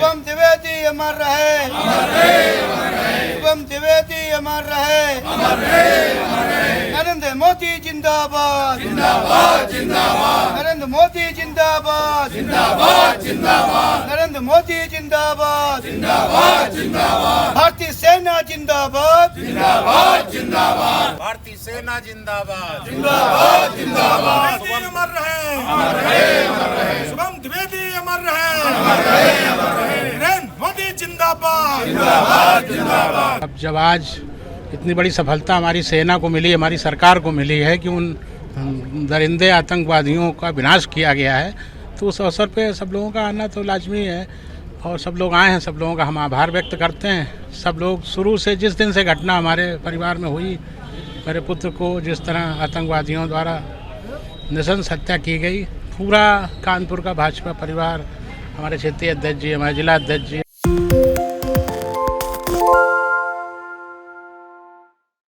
शुभम द्विवेदी अमर रहे, शुभम द्विवेदी अमर रहे, नरेंद्र मोदी जिंदाबाद, नरेंद्र मोदी जिंदाबाद, नरेंद्र मोदी जिंदाबाद, भारतीय सेना जिंदाबाद, भारतीय सेना जिंदाबाद, शुभम अमर रहे, शुभम द्विवेदी अमर रहे, नरेंद्र मोदी जिंदाबाद। अब जब आज इतनी बड़ी सफलता हमारी सेना को मिली, हमारी सरकार को मिली है कि उन दरिंदे आतंकवादियों का विनाश किया गया है, तो उस अवसर पे सब लोगों का आना तो लाजमी है और सब लोग आए हैं। सब लोगों का हम आभार व्यक्त करते हैं। सब लोग शुरू से, जिस दिन से घटना हमारे परिवार में हुई, मेरे पुत्र को जिस तरह आतंकवादियों द्वारा नृशंस हत्या की गई, पूरा कानपुर का भाजपा परिवार, हमारे क्षेत्रीय अध्यक्ष जी, हमारे जिला अध्यक्ष जी,